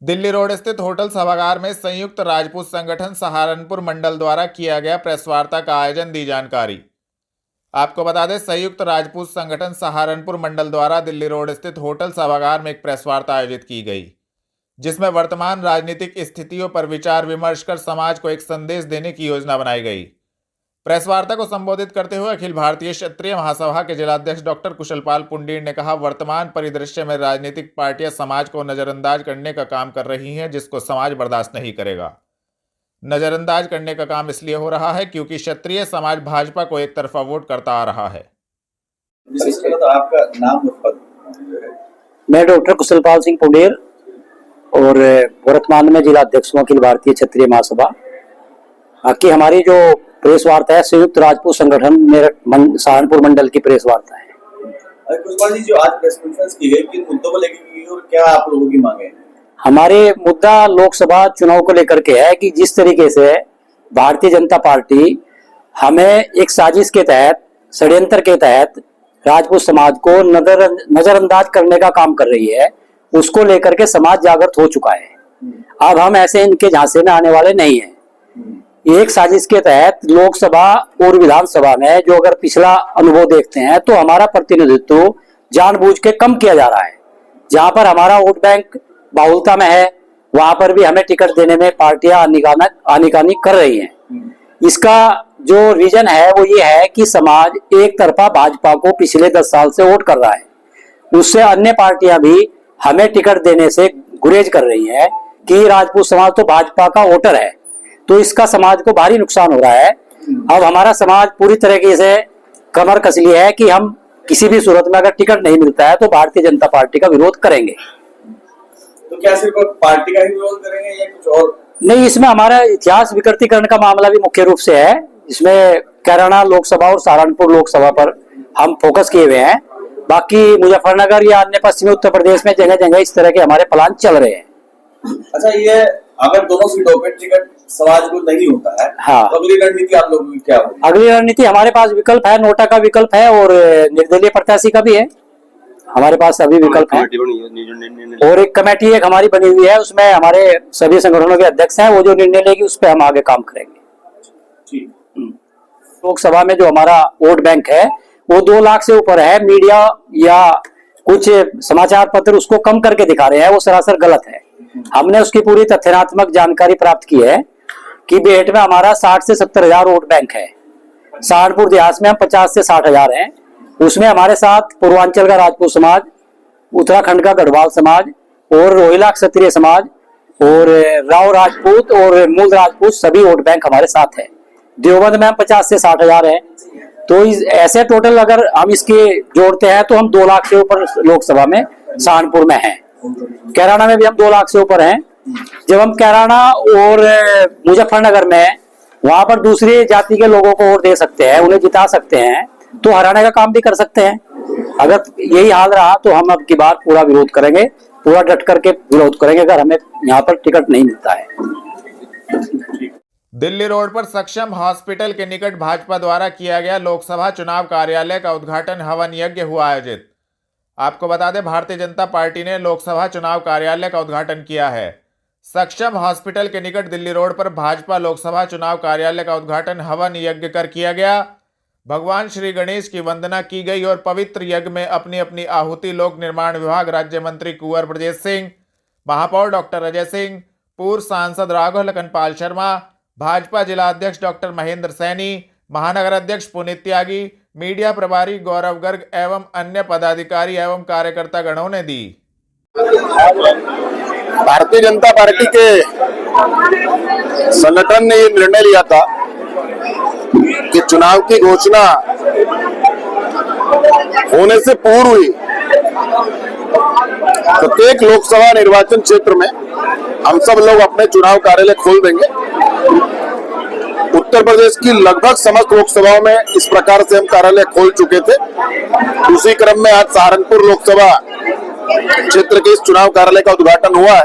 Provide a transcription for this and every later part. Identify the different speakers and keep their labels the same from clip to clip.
Speaker 1: Delhi road स्थित hotel सभागार में संयुक्त राजपूत संगठन सहारनपुर मंडल द्वारा किया गया प्रेस वार्ता का आयोजन। दी जानकारी। आपको बता दें, संयुक्त राजपूत संगठन सहारनपुर मंडल द्वारा दिल्ली रोड स्थित होटल सभागार में एक प्रेस वार्ता आयोजित की गई, जिसमें वर्तमान राजनीतिक स्थितियों पर विचार विमर्श कर समाज को एक संदेश देने की योजना बनाई गई। प्रेस वार्ता को संबोधित करते हुए अखिल भारतीय क्षत्रिय महासभा के जिलाध्यक्ष डॉक्टर कुशलपाल पुंडीर ने कहा, वर्तमान परिदृश्य में राजनीतिक पार्टियां समाज को नजरअंदाज करने का काम कर रही हैं, जिसको समाज बर्दाश्त नहीं करेगा। नजरअंदाज करने का काम इसलिए हो रहा है क्योंकि क्षत्रिय समाज भाजपा को एक तरफा वोट करता आ रहा है।
Speaker 2: तो आपका नाम और पद?
Speaker 3: मैं डॉक्टर कुशलपाल सिंह पुंडीर और वर्तमान में जिला अध्यक्ष हूं अखिल भारतीय क्षत्रिय महासभा की। हमारी जो प्रेस वार्ता है संयुक्त राजपूत संगठन मेरठ सहारनपुर मंडल की प्रेस वार्ता है।
Speaker 2: कुशलपाल जी, जो आज प्रेस कॉन्फ्रेंस की गई, किन मुद्दों को लेकर की गई और क्या आप लोगों की मांगे हैं?
Speaker 3: हमारे मुद्दा लोकसभा चुनाव को लेकर के है कि जिस तरीके से भारतीय जनता पार्टी हमें एक साजिश के तहत, षड्यंत्र के तहत राजपूत समाज को नजरअंदाज करने का काम कर रही है, उसको लेकर के समाज जागृत हो चुका है। अब हम ऐसे इनके झांसे में आने वाले नहीं हैं। एक साजिश के तहत लोकसभा और विधानसभा में जो अगर पिछला अनुभव देखते हैं तो हमारा प्रतिनिधित्व जानबूझ के कम किया जा रहा है। जहां पर हमारा वोट बैंक बाहुलता में है, वहां पर भी हमें टिकट देने में पार्टियां आनाकानी कर रही हैं। इसका जो रीजन है वो ये है कि समाज एक तरफा भाजपा को पिछले 10 साल से वोट कर रहा है, उससे अन्य पार्टियां भी हमें टिकट देने से गुरेज कर रही है कि राजपूत समाज तो भाजपा का वोटर है, तो इसका समाज को भारी नुकसान हो रहा है। अब हमारा समाज पूरी तरीके से कमर कस लिया है कि हम किसी भी सूरत में अगर टिकट नहीं मिलता है तो भारतीय जनता पार्टी का विरोध करेंगे।
Speaker 2: तो क्या सिर्फ पार्टी का ही विरोध करेंगे या कुछ और? नहीं,
Speaker 3: इसमें हमारा इतिहास विकृतीकरण का मामला भी मुख्य रूप से है। इसमें कैराना लोकसभा और सहारनपुर लोकसभा पर हम फोकस किए हुए हैं। बाकी मुजफ्फरनगर या अन्य पश्चिमी उत्तर प्रदेश में जगह जगह इस तरह के हमारे प्लान चल रहे हैं।
Speaker 2: अच्छा, ये अगर दोनों सीटों पे टिकट समाज को नहीं होता है,
Speaker 3: हाँ,
Speaker 2: तो अगली रणनीति आप लोगों की क्या होगी?
Speaker 3: अगली रणनीति हमारे पास विकल्प है, नोटा का विकल्प है और निर्दलीय प्रत्याशी का भी है। हमारे पास अभी विकल्प है और एक कमेटी एक हमारी बनी हुई है, उसमें हमारे सभी संगठनों के अध्यक्ष हैं। वो जो निर्णय लेगी उस पर हम आगे काम करेंगे। लोकसभा में जो हमारा वोट बैंक है वो 2 लाख से ऊपर है। मीडिया या कुछ समाचार पत्र उसको कम करके दिखा रहे हैं, वो सरासर गलत है। हमने उसकी पूरी तथ्यात्मक जानकारी प्राप्त की है कि बेहट में हमारा 60 से 70 हजार वोट बैंक है। सहारनपुर देहात में हम 50 से 60 हजार हैं। उसमें हमारे साथ पूर्वांचल का राजपूत समाज, उत्तराखंड का गढ़वाल समाज और रोहिला क्षत्रिय समाज और राव राजपूत और मूल राजपूत सभी वोट बैंक हमारे साथ है। देवबंद में हम 50 से 60 हजार है। तो ऐसे टोटल अगर हम इसके जोड़ते हैं तो हम 2 लाख से ऊपर लोकसभा में सहारनपुर में हैं। कैराना में भी हम 2 लाख से ऊपर हैं। जब हम कैराना और मुजफ्फरनगर में वहां पर दूसरी जाति के लोगों को वोट दे सकते हैं, उन्हें जिता सकते हैं, तो हरियाणा का काम भी कर सकते हैं। अगर यही हाल रहा तो हम अब की बार पूरा विरोध करेंगे, पूरा डट करके विरोध करेंगे अगर हमें यहाँ पर टिकट नहीं मिलता है।
Speaker 1: दिल्ली रोड पर सक्षम हॉस्पिटल के निकट भाजपा द्वारा किया गया लोकसभा चुनाव कार्यालय का उद्घाटन हवन यज्ञ हुआ आयोजित। आपको बता दें, भारतीय जनता पार्टी ने लोकसभा चुनाव कार्यालय का उद्घाटन किया है। सक्षम हॉस्पिटल के निकट दिल्ली रोड पर भाजपा लोकसभा चुनाव कार्यालय का उद्घाटन हवन यज्ञ कर किया गया। भगवान श्री गणेश की वंदना की गई और पवित्र यज्ञ में अपनी अपनी आहुति लोक निर्माण विभाग राज्य मंत्री कुंवर ब्रजेश सिंह, महापौर डॉक्टर अजय सिंह, पूर्व सांसद राघव लखनपाल शर्मा, भाजपा जिला अध्यक्ष डॉक्टर महेंद्र सैनी, महानगर अध्यक्ष पुनीत त्यागी, मीडिया प्रभारी गौरव गर्ग एवं अन्य पदाधिकारी एवं कार्यकर्ता गणों ने दी।
Speaker 4: भारतीय जनता पार्टी के संगठन ने ये निर्णय लिया था कि चुनाव की घोषणा होने से पूर्व ही प्रत्येक लोकसभा निर्वाचन क्षेत्र में हम सब लोग अपने चुनाव कार्यालय खोल देंगे। उत्तर प्रदेश की लगभग समस्त लोकसभाओं में इस प्रकार से हम कार्यालय खोल चुके थे। उसी क्रम में आज सहारनपुर लोकसभा क्षेत्र के इस चुनाव कार्यालय का उद्घाटन हुआ है।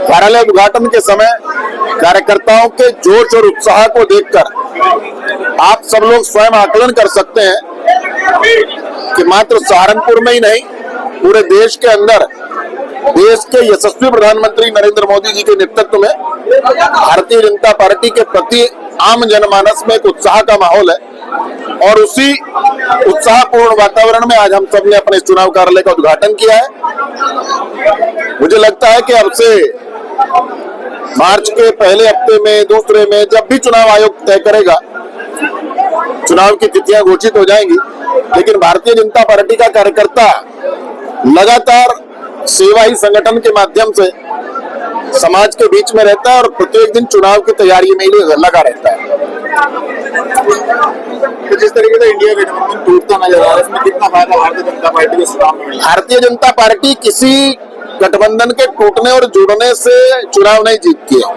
Speaker 4: कार्यालय उद्घाटन के समय कार्यकर्ताओं के जोश और उत्साह को देखकर आप सब लोग स्वयं आकलन कर सकते हैं कि मात्र सहारनपुर में ही नहीं, पूरे देश के अंदर देश के यशस्वी प्रधानमंत्री नरेंद्र मोदी जी के नेतृत्व में भारतीय जनता पार्टी के प्रति आम जनमानस में एक उत्साह का माहौल है और उसी उत्साहपूर्ण वातावरण में आज हम सब ने अपने चुनाव कार्यालय का उद्घाटन किया है। मुझे लगता है कि अब से मार्च के पहले हफ्ते में, दूसरे में, जब भी चुनाव आयोग तय करेगा, चुनाव की तिथियां घोषित हो जाएंगी, लेकिन भारतीय जनता पार्टी का कार्यकर्ता लगातार सेवा ही संगठन के माध्यम से समाज के बीच में रहता है और प्रत्येक दिन चुनाव की तैयारी में ही लगा रहता है।
Speaker 2: तो जिस तरीके से इंडिया गठबंधन टूटता नजर आ रहा है, इसमें कितना फायदा भारतीय जनता पार्टी को चुनाव में?
Speaker 4: भारतीय जनता पार्टी किसी गठबंधन के टूटने और जुड़ने से चुनाव नहीं जीतती है।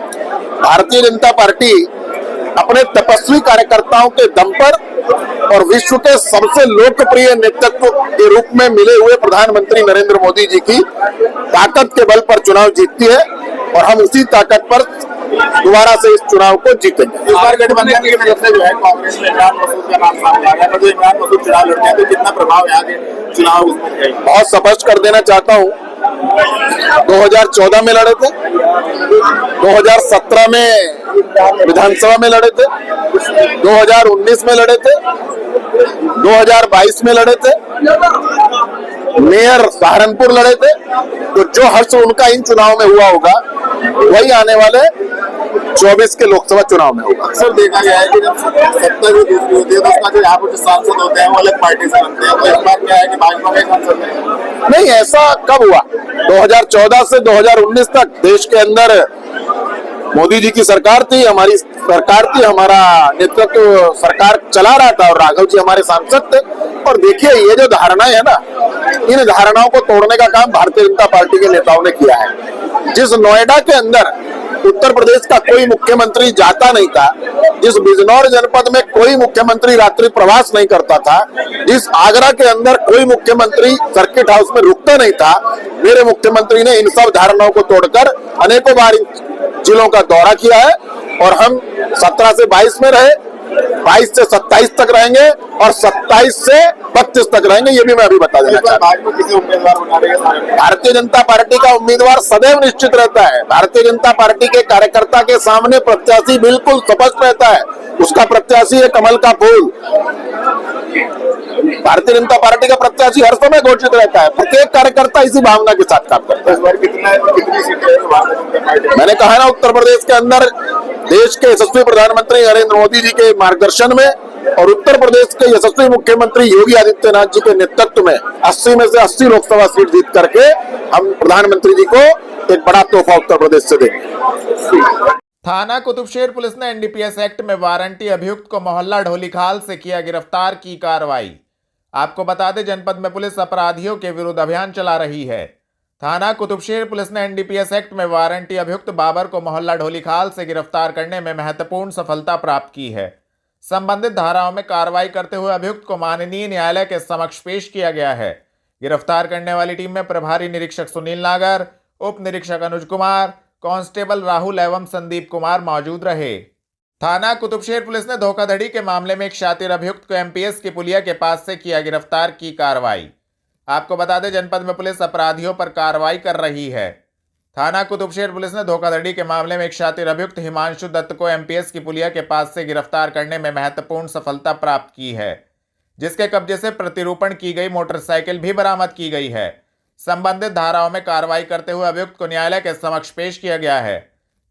Speaker 4: भारतीय जनता पार्टी अपने तपस्वी कार्यकर्ताओं के दम पर और विश्व के सबसे लोकप्रिय नेतृत्व के रूप में मिले हुए प्रधानमंत्री नरेंद्र मोदी जी की ताकत के बल पर चुनाव जीतती है और हम उसी ताकत पर दोबारा से इस चुनाव को जीतेंगे।
Speaker 2: इस बार गठबंधन की तरफ से जो है कांग्रेस में इमरान मसूद का नाम सामने आ गया है, तो इमरान मसूद चुनाव लड़ते हैं तो कितना प्रभाव यहाँ के चुनाव उसमें है?
Speaker 4: बहुत स्पष्ट कर देना चाहता हूँ, 2014 में लड़े थे, 2017 में विधानसभा में लड़े थे, 2019 में लड़े थे, 2022 में लड़े थे, मेयर सहारनपुर लड़े थे। तो जो हर्ष उनका इन चुनाव में हुआ होगा वही आने वाले 24 के लोकसभा चुनाव में होगा।
Speaker 2: अक्सर देखा गया है कि जब सत्ता भी दूसरी होती है तो उसका जो यहाँ पर जो सांसद होते हैं वो अलग पार्टी से बनते हैं, तो इस बार क्या है कि भाजपा के सांसद हैं?
Speaker 4: नहीं, ऐसा कब हुआ? 2014 से 2019 तक देश के अंदर मोदी जी की सरकार थी, हमारी सरकार थी, हमारा नेतृत्व सरकार चला रहा था और राघव जी हमारे सांसद थे। और देखिए, ये जो धारणाएं है ना, इन धारणाओं को तोड़ने का काम भारतीय जनता पार्टी के नेताओं ने किया है। जिस नोएडा के अंदर उत्तर प्रदेश का कोई मुख्यमंत्री जाता नहीं था, जिस बिजनौर जनपद में कोई मुख्यमंत्री रात्रि प्रवास नहीं करता था, जिस आगरा के अंदर कोई मुख्यमंत्री सर्किट हाउस में रुकता नहीं था, मेरे मुख्यमंत्री ने इन सब धारणाओं को तोड़कर अनेकों बार जिलों का दौरा किया है और हम 17 से 22 में रहे, 22 से 27 तक रहेंगे और 27 से 32 तक रहेंगे। ये भी मैं अभी बता देना चाहता हूँ।
Speaker 2: किसी उम्मीदवार बना रहे
Speaker 4: भारतीय जनता पार्टी का उम्मीदवार सदैव निश्चित रहता है। भारतीय जनता पार्टी के कार्यकर्ता के सामने प्रत्याशी बिल्कुल स्पष्ट रहता है, उसका प्रत्याशी है कमल का फूल। भारतीय जनता पार्टी का प्रत्याशी हर समय घोषित रहता है, प्रत्येक कार्यकर्ता इसी भावना के साथ काम करता है।
Speaker 2: कितनी सीटें?
Speaker 4: मैंने कहा ना, उत्तर प्रदेश के अंदर देश के यशस्वी प्रधानमंत्री नरेंद्र मोदी जी के मार्गदर्शन में और उत्तर प्रदेश के यशस्वी मुख्यमंत्री योगी आदित्यनाथ जी के नेतृत्व में 80 में से 80 लोकसभा सीट जीत करके हम प्रधानमंत्री जी को एक बड़ा तोहफा उत्तर प्रदेश से देंगे।
Speaker 1: थाना कुतुबशेर पुलिस ने एनडीपीएस एक्ट में वारंटी अभियुक्त को मोहल्ला ढोलीखाल से किया गिरफ्तार की कार्रवाई। आपको बता दें, जनपद में पुलिस अपराधियों के विरुद्ध अभियान चला रही है। थाना कुतुबशेर पुलिस ने एनडीपीएस एक्ट में वारंटी अभियुक्त बाबर को मोहल्ला ढोलीखाल से गिरफ्तार करने में महत्वपूर्ण सफलता प्राप्त की है। संबंधित धाराओं में कार्रवाई करते हुए अभियुक्त को माननीय न्यायालय के समक्ष पेश किया गया है। गिरफ्तार करने वाली टीम में प्रभारी निरीक्षक सुनील नागर, उप निरीक्षक अनुज कुमार, कांस्टेबल राहुल एवं संदीप कुमार मौजूद रहे। थाना कुतुबशेर पुलिस ने धोखाधड़ी के मामले में एक शातिर अभियुक्त को एमपीएस की पुलिया के पास से किया गिरफ्तार की कार्रवाई। आपको बता दें, जनपद में पुलिस अपराधियों पर कार्रवाई कर रही है। थाना कुतुबशेर पुलिस ने धोखाधड़ी के मामले में एक शातिर अभियुक्त हिमांशु दत्त को एमपीएस की पुलिया के पास से गिरफ्तार करने में महत्वपूर्ण सफलता प्राप्त की है, जिसके कब्जे से प्रतिरूपण की गई मोटरसाइकिल भी बरामद की गई है। संबंधित धाराओं में कार्रवाई करते हुए अभियुक्त को न्यायालय के समक्ष पेश किया गया है।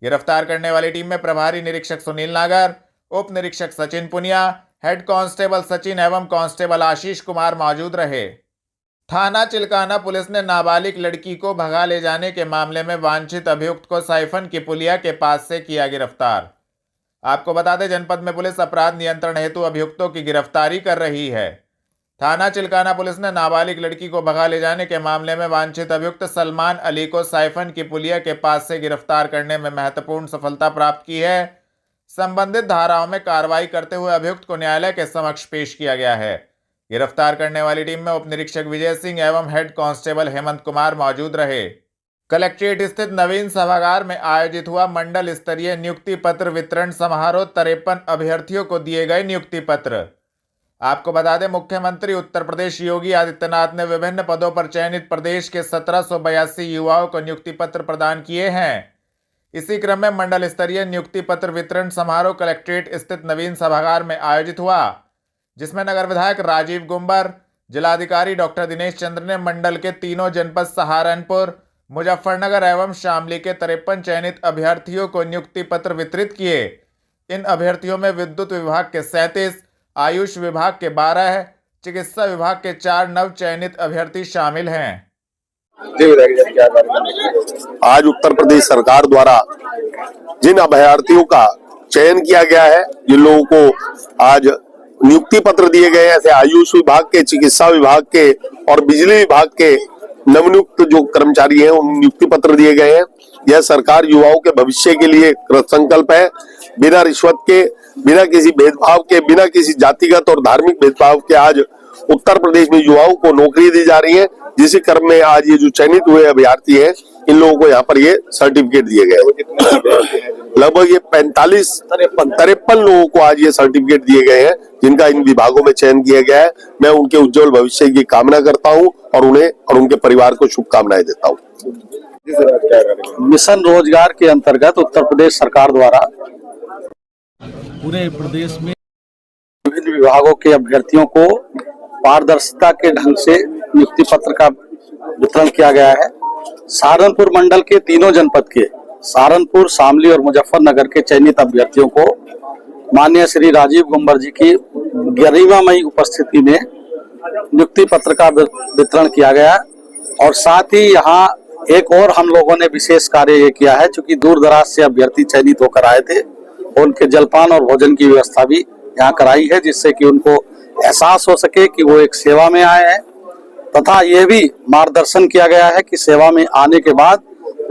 Speaker 1: गिरफ्तार करने वाली टीम में प्रभारी निरीक्षक सुनील नागर, उप निरीक्षक सचिन पुनिया, हेड कांस्टेबल सचिन एवं कांस्टेबल आशीष कुमार मौजूद रहे। थाना चिलकाना पुलिस ने नाबालिग लड़की को भगा ले जाने के मामले में वांछित अभियुक्त को साइफन की पुलिया के पास से किया गिरफ्तार। आपको बता दें, जनपद में पुलिस अपराध नियंत्रण हेतु अभियुक्तों की गिरफ्तारी कर रही है। थाना चिलकाना पुलिस ने नाबालिग लड़की को भगा ले जाने के मामले में वांछित अभियुक्त सलमान अली को साइफन की पुलिया के पास से गिरफ्तार करने में महत्वपूर्ण सफलता प्राप्त की है। संबंधित धाराओं में कार्रवाई करते हुए अभियुक्त को न्यायालय के समक्ष पेश किया गया है। गिरफ्तार करने वाली टीम में उप निरीक्षक विजय सिंह एवं हेड कांस्टेबल हेमंत कुमार मौजूद रहे। कलेक्ट्रेट स्थित नवीन सभागार में आयोजित हुआ मंडल स्तरीय नियुक्ति पत्र वितरण समारोह 53 अभ्यर्थियों को दिए गए नियुक्ति पत्र। आपको बता दें, मुख्यमंत्री उत्तर प्रदेश योगी आदित्यनाथ ने विभिन्न पदों पर चयनित प्रदेश के 1782 युवाओं को नियुक्ति पत्र प्रदान किए हैं। इसी क्रम में मंडल स्तरीय नियुक्ति पत्र वितरण समारोह कलेक्ट्रेट स्थित नवीन सभागार में आयोजित हुआ, जिसमें नगर विधायक राजीव गुंबर, जिलाधिकारी डॉक्टर दिनेश चंद्र ने मंडल के तीनों जनपद सहारनपुर, मुजफ्फरनगर एवं शामली के 53 चयनित अभ्यर्थियों को नियुक्ति पत्र वितरित किए। इन अभ्यर्थियों में विद्युत विभाग के 37, आयुष विभाग के 12, चिकित्सा विभाग के 4 नव चयनित अभ्यर्थी शामिल हैं।
Speaker 4: आज उत्तर प्रदेश सरकार द्वारा जिन अभ्यर्थियों का चयन किया गया है, जिन लोगों को आज नियुक्ति पत्र दिए गए हैं, ऐसे आयुष विभाग के, चिकित्सा विभाग के और बिजली विभाग के नवनियुक्त जो कर्मचारी हैं, उन नियुक्ति पत्र दिए गए हैं। यह सरकार युवाओं के भविष्य के लिए कृत संकल्प है। बिना रिश्वत के, बिना किसी भेदभाव के, बिना किसी जातिगत और धार्मिक भेदभाव के आज उत्तर प्रदेश में युवाओं को नौकरी दी जा रही है। जिस क्रम में आज ये जो चयनित हुए अभ्यर्थी हैं, इन लोगों को यहाँ पर ये सर्टिफिकेट दिए गए। लगभग ये 53 लोगों को आज ये सर्टिफिकेट दिए गए हैं, जिनका इन विभागों में चयन किया गया है। मैं उनके उज्जवल भविष्य की कामना करता हूं और उन्हें और उनके परिवार को शुभकामनाएं देता हूं।
Speaker 3: मिशन रोजगार के अंतर्गत उत्तर प्रदेश सरकार द्वारा
Speaker 5: पूरे प्रदेश में
Speaker 3: विभिन्न विभागों के अभ्यर्थियों को पारदर्शिता के ढंग से नियुक्ति पत्र का वितरण किया गया है। सहारनपुर मंडल के तीनों जनपद के सहारनपुर, शामली और मुजफ्फरनगर के चयनित अभ्यर्थियों को माननीय श्री राजीव गुंबर जी की गरिमामयी उपस्थिति में नियुक्ति पत्र का वितरण किया गया। और साथ ही यहाँ एक और हम लोगों ने विशेष कार्य ये किया है, चूंकि दूर दराज से अभ्यर्थी चयनित होकर आए थे, उनके जलपान और भोजन की व्यवस्था भी यहाँ कराई है, जिससे कि उनको एहसास हो सके कि वो एक सेवा में आए हैं, तथा यह भी मार्गदर्शन किया गया है कि सेवा में आने के बाद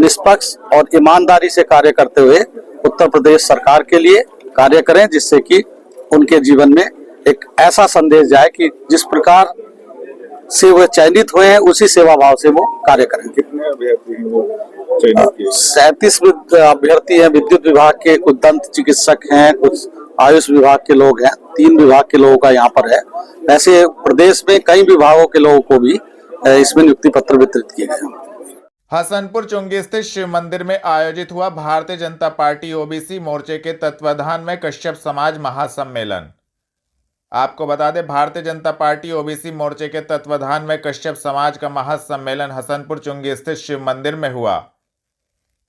Speaker 3: निष्पक्ष और ईमानदारी से कार्य करते हुए उत्तर प्रदेश सरकार के लिए कार्य करें, जिससे कि उनके जीवन में एक ऐसा संदेश जाए कि जिस प्रकार से वो चयनित हुए हैं उसी सेवा भाव से वो कार्य करें।
Speaker 4: कितने अभ्यर्थी हैं?
Speaker 3: 37 अभ्यर्थी हैं। विद्युत विभाग के कुछ दंत चिकित्सक हैं, कुछ आयुष विभाग के लोग हैं, 3 विभाग के लोगों का यहाँ पर है। ऐसे प्रदेश में कई विभागों के लोगों को भी इसमें नियुक्ति पत्र वितरित किए गए हैं।
Speaker 1: हसनपुर चुंगी स्थित शिव मंदिर में आयोजित हुआ भारतीय जनता पार्टी ओबीसी मोर्चे के तत्वाधान में कश्यप समाज महासम्मेलन। आपको बता दें, भारतीय जनता पार्टी ओबीसी मोर्चे के तत्वाधान में कश्यप समाज का महासम्मेलन हसनपुर चुंगी स्थित शिव मंदिर में हुआ।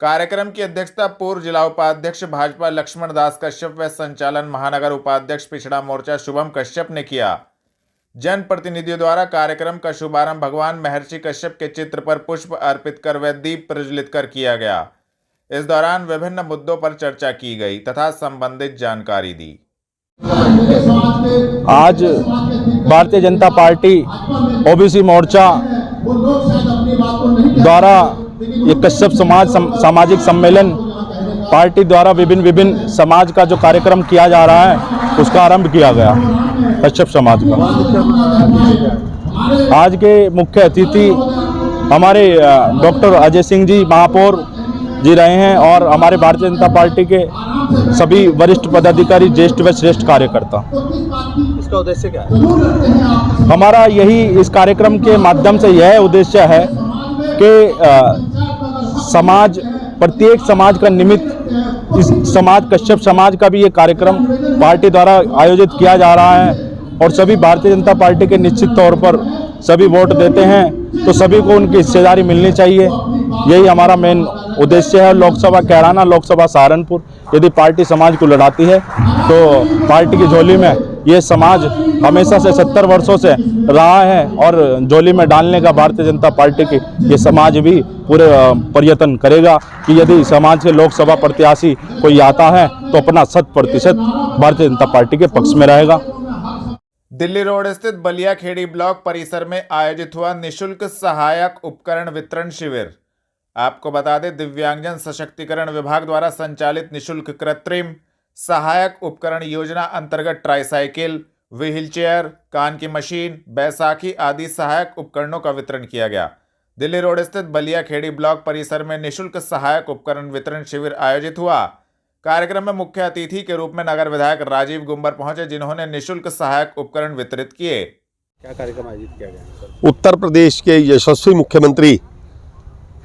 Speaker 1: कार्यक्रम की अध्यक्षता पूर्व जिला उपाध्यक्ष भाजपा लक्ष्मण दास कश्यप व संचालन महानगर उपाध्यक्ष पिछड़ा मोर्चा शुभम कश्यप ने किया। जनप्रतिनिधियों द्वारा कार्यक्रम का शुभारंभ भगवान महर्षि कश्यप के चित्र पर पुष्प अर्पित कर व दीप प्रज्वलित कर किया गया। इस दौरान विभिन्न मुद्दों पर चर्चा की गई तथा संबंधित जानकारी दी।
Speaker 5: आज भारतीय जनता पार्टी ओबीसी मोर्चा द्वारा ये कश्यप समाज सामाजिक सम्मेलन पार्टी द्वारा विभिन्न समाज का जो कार्यक्रम किया जा रहा है उसका आरंभ किया गया। कश्यप समाज का आज के मुख्य अतिथि हमारे डॉक्टर अजय सिंह जी महापौर जी रहे हैं और हमारे भारतीय जनता पार्टी के सभी वरिष्ठ पदाधिकारी, ज्येष्ठ व श्रेष्ठ कार्यकर्ता।
Speaker 3: इसका उद्देश्य क्या है?
Speaker 5: हमारा यही इस कार्यक्रम के माध्यम से यह उद्देश्य है कि समाज, प्रत्येक समाज का निमित्त इस समाज कश्यप समाज का भी ये कार्यक्रम पार्टी द्वारा आयोजित किया जा रहा है और सभी भारतीय जनता पार्टी के निश्चित तौर पर सभी वोट देते हैं, तो सभी को उनकी हिस्सेदारी मिलनी चाहिए। यही हमारा मेन उद्देश्य है। लोकसभा कैराना, लोकसभा सहारनपुर यदि पार्टी समाज को लड़ाती है तो पार्टी की झोली में ये समाज हमेशा से 70 वर्षों से रहा है और झोली में डालने का भारतीय जनता पार्टी की ये समाज भी पूरे प्रयत्न करेगा कि यदि समाज के लोकसभा प्रत्याशी कोई आता है तो अपना 100% भारतीय जनता पार्टी के पक्ष में रहेगा।
Speaker 1: दिल्ली रोड स्थित बलिया खेड़ी ब्लॉक परिसर में आयोजित हुआ निशुल्क सहायक उपकरण वितरण शिविर। आपको बता दें, दिव्यांगजन सशक्तिकरण विभाग द्वारा संचालित निशुल्क कृत्रिम सहायक उपकरण योजना अंतर्गत ट्राईसाइकिल, व्हीलचेयर, कान की मशीन, बैसाखी आदि सहायक उपकरणों का वितरण किया गया। दिल्ली रोड स्थित बलिया खेड़ी ब्लॉक परिसर में निशुल्क सहायक उपकरण वितरण शिविर आयोजित हुआ, कार्यक्रम में मुख्य अतिथि के रूप में नगर विधायक राजीव गुंबर पहुंचे, जिन्होंने निःशुल्क सहायक उपकरण वितरित किए।
Speaker 5: क्या कार्यक्रम आयोजित किया गया?
Speaker 6: उत्तर प्रदेश के यशस्वी मुख्यमंत्री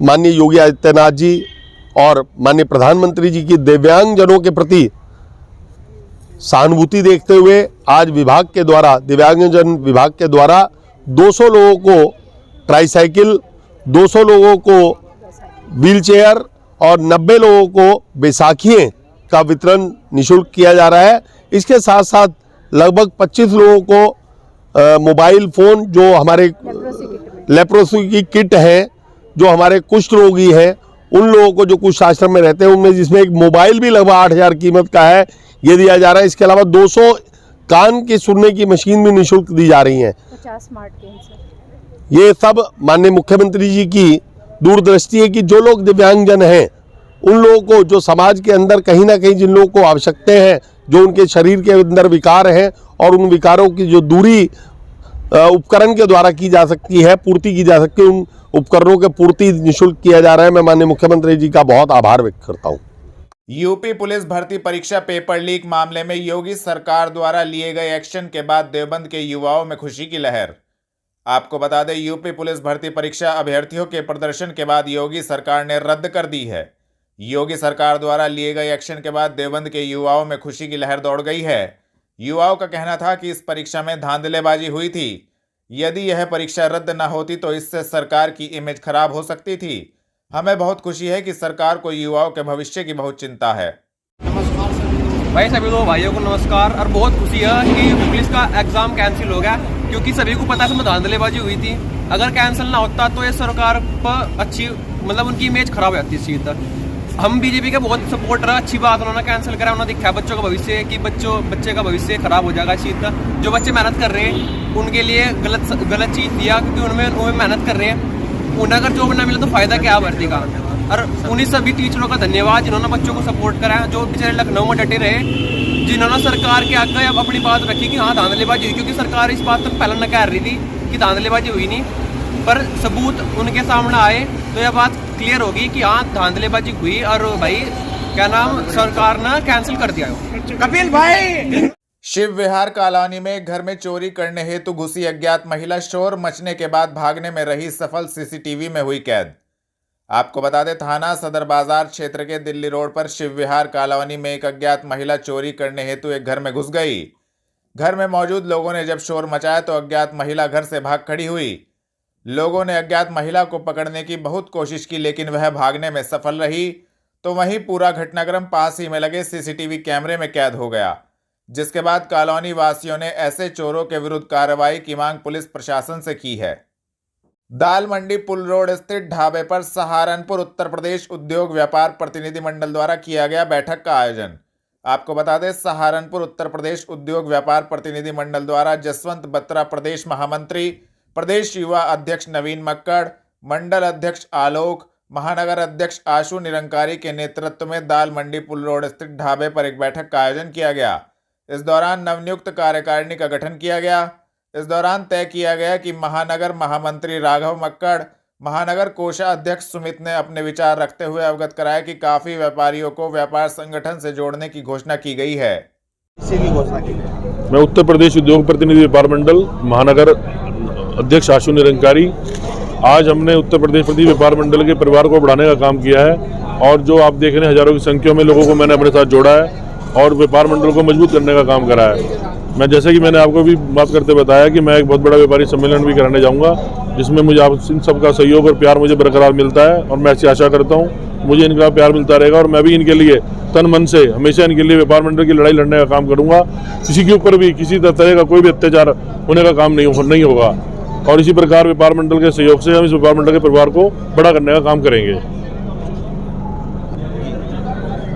Speaker 6: माननीय योगी आदित्यनाथ जी और माननीय प्रधानमंत्री जी की दिव्यांगजनों के प्रति सहानुभूति देखते हुए आज विभाग के द्वारा, दिव्यांगजन विभाग के द्वारा 200 लोगों को ट्राईसाइकिल, 200 लोगों को व्हीलचेयर और 90 लोगों को बैसाखियाँ का वितरण निःशुल्क किया जा रहा है। इसके साथ साथ लगभग 25 लोगों को मोबाइल फ़ोन, जो हमारे लेप्रोसी की किट है, जो हमारे कुष्ठ रोगी हैं उन लोगों को, जो कुष्ठ आश्रम में रहते हैं उनमें, जिसमें एक मोबाइल भी लगभग 8,000 कीमत का है, ये दिया जा रहा है। इसके अलावा 200 कान की सुनने की मशीन भी निःशुल्क दी जा रही हैं।
Speaker 7: 50 स्मार्ट कैंसर,
Speaker 6: ये सब माननीय मुख्यमंत्री जी की दूरदृष्टि है कि जो लोग दिव्यांगजन हैं उन लोगों को, जो समाज के अंदर कहीं ना कहीं जिन लोगों को आवश्यकताएं हैं, जो उनके शरीर के अंदर विकार हैं और उन विकारों की जो दूरी उपकरण के द्वारा की जा सकती है, पूर्ति की जा सकती है, उन उपकरणों के पूर्ति निःशुल्क किया जा रहा है। मैं माननीय मुख्यमंत्री जी का बहुत आभार व्यक्त करता हूँ।
Speaker 1: यूपी पुलिस भर्ती परीक्षा पेपर लीक मामले में योगी सरकार द्वारा लिए गए एक्शन के बाद देवबंद के युवाओं में खुशी की लहर। आपको बता दें, यूपी पुलिस भर्ती परीक्षा अभ्यर्थियों के प्रदर्शन के बाद योगी सरकार ने रद्द कर दी है। योगी सरकार द्वारा लिए गए एक्शन के बाद देवबंद के युवाओं में खुशी की लहर दौड़ गई है। युवाओं का कहना था कि इस परीक्षा में धांधलेबाजी हुई थी। यदि यह परीक्षा रद्द न होती तो इससे सरकार की इमेज खराब हो सकती थी। हमें बहुत खुशी है कि सरकार को युवाओं के भविष्य की बहुत चिंता है।
Speaker 8: भाई सभी लोग भाइयों को नमस्कार। और बहुत खुशी है कि पुलिस का एग्जाम कैंसिल हो गया, क्योंकि सभी को पता है इसमें धांधलेबाजी हुई थी। अगर कैंसिल ना होता तो ये सरकार पर अच्छी, मतलब उनकी इमेज खराब हो जाती है सीधा। हम बीजेपी के बहुत सपोर्टर है, अच्छी बात उन्होंने कैंसिल करा। उन्होंने दिखा बच्चों का भविष्य कि बच्चे का भविष्य खराब हो जाएगा सीधा। जो बच्चे मेहनत कर रहे हैं उनके लिए गलत चीज़ दिया, क्योंकि उनमें मेहनत कर रहे हैं। उन्हें अगर जॉब ना मिले तो फायदा क्या भर्ती का। और उन्हीं सभी टीचरों का धन्यवाद जिन्होंने बच्चों को सपोर्ट करा, जो बेचारे लखनऊ में डटे रहे, जिन्होंने सरकार के आगे अब अपनी बात रखी कि हाँ धांधलेबाजी हुई। क्योंकि सरकार इस बात तक पहले न कह रही थी कि धांधलेबाजी हुई नहीं, पर सबूत उनके सामने आए तो यह बात क्लियर होगी कि हाँ धांधलेबाजी हुई। और भाई क्या नाम, सरकार ने कैंसिल कर दिया। कपिल भाई,
Speaker 1: शिव विहार कॉलोनी में घर में चोरी करने हेतु घुसी अज्ञात महिला शोर मचने के बाद भागने में रही सफल सीसीटीवी में हुई कैद। आपको बता दें, थाना सदर बाजार क्षेत्र के दिल्ली रोड पर शिव विहार कॉलोनी में एक अज्ञात महिला चोरी करने हेतु एक घर में घुस गई। घर में मौजूद लोगों ने जब शोर मचाया तो अज्ञात महिला घर से भाग खड़ी हुई। लोगों ने अज्ञात महिला को पकड़ने की बहुत कोशिश की, लेकिन वह भागने में सफल रही। तो वहीं पूरा घटनाक्रम पास ही में लगे सीसीटीवी कैमरे में कैद हो गया, जिसके बाद कॉलोनी वासियों ने ऐसे चोरों के विरुद्ध कार्रवाई की मांग पुलिस प्रशासन से की है। दाल मंडी पुल रोड स्थित ढाबे पर सहारनपुर उत्तर प्रदेश उद्योग व्यापार प्रतिनिधि मंडल द्वारा किया गया बैठक का आयोजन। आपको बता दें, सहारनपुर उत्तर प्रदेश उद्योग व्यापार प्रतिनिधि मंडल द्वारा जसवंत बत्रा प्रदेश महामंत्री, प्रदेश युवा अध्यक्ष नवीन मक्कड़, मंडल अध्यक्ष आलोक, महानगर अध्यक्ष आशु निरंकारी के नेतृत्व में दाल मंडी पुल रोड स्थित ढाबे पर एक बैठक का आयोजन किया गया। इस दौरान नवनियुक्त कार्यकारिणी का गठन किया गया। इस दौरान तय किया गया कि महानगर महामंत्री राघव मक्कड़, महानगर कोषाध्यक्ष सुमित ने अपने विचार रखते हुए अवगत कराया कि काफी व्यापारियों को व्यापार संगठन से जोड़ने की घोषणा की गई है।
Speaker 5: मैं उत्तर प्रदेश उद्योग प्रतिनिधि व्यापार मंडल महानगर अध्यक्ष आशु निरंकारी, आज हमने उत्तर प्रदेश प्रति व्यापार मंडल के परिवार को बढ़ाने का काम किया है। और जो आप देख रहे हैं, हजारों की संख्या में लोगों को मैंने अपने साथ जोड़ा है और व्यापार मंडल को मजबूत करने का काम करा है। मैं जैसे कि मैंने आपको भी बात करते बताया कि मैं एक बहुत बड़ा व्यापारी सम्मेलन भी कराने जाऊंगा, जिसमें मुझे आप इन सबका सहयोग और प्यार मुझे बरकरार मिलता है। और मैं ऐसी आशा करता हूँ मुझे इनका प्यार मिलता रहेगा और मैं भी इनके लिए तन मन से हमेशा इनके लिए व्यापार मंडल की लड़ाई लड़ने का काम करूँगा। किसी के ऊपर भी किसी तरह का कोई भी अत्याचार होने का काम नहीं होगा। और इसी प्रकार व्यापार मंडल के सहयोग से हम इस व्यापार मंडल के परिवार को बड़ा करने का काम करेंगे।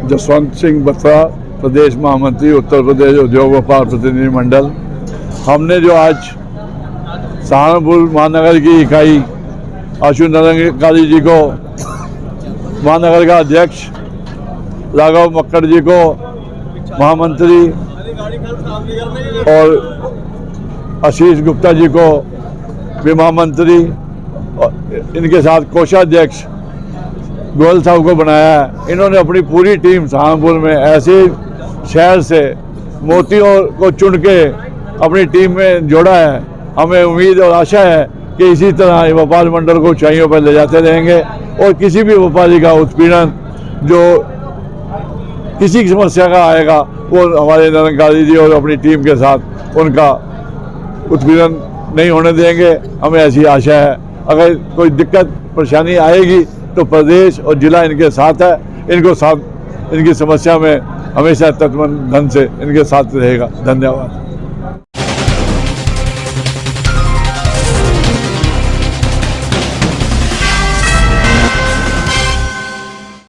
Speaker 9: जसवंत सिंह बत्रा, प्रदेश महामंत्री, उत्तर प्रदेश उद्योग व्यापार प्रतिनिधि मंडल। हमने जो आज सहारनपुर महानगर की इकाई आशु निरंकारी जी को, महानगर का अध्यक्ष राघव मक्कड़ जी को महामंत्री और आशीष गुप्ता जी को भी महामंत्री, और इनके साथ कोषाध्यक्ष गोयल साहब को बनाया है। इन्होंने अपनी पूरी टीम सहारनपुर में ऐसे शहर से मोतियों को चुन के अपनी टीम में जोड़ा है। हमें उम्मीद और आशा है कि इसी तरह ये व्यापार मंडल को ऊंचाइयों पर ले जाते रहेंगे और किसी भी व्यापारी का उत्पीड़न जो किसी की समस्या का आएगा वो हमारे निरंकारी जी और अपनी टीम के साथ उनका उत्पीड़न नहीं होने देंगे। हमें ऐसी आशा है। अगर कोई दिक्कत परेशानी आएगी तो प्रदेश और जिला इनके साथ है। इनकी समस्या में हमेशा तत्परता ढंग से इनके साथ रहेगा। धन्यवाद।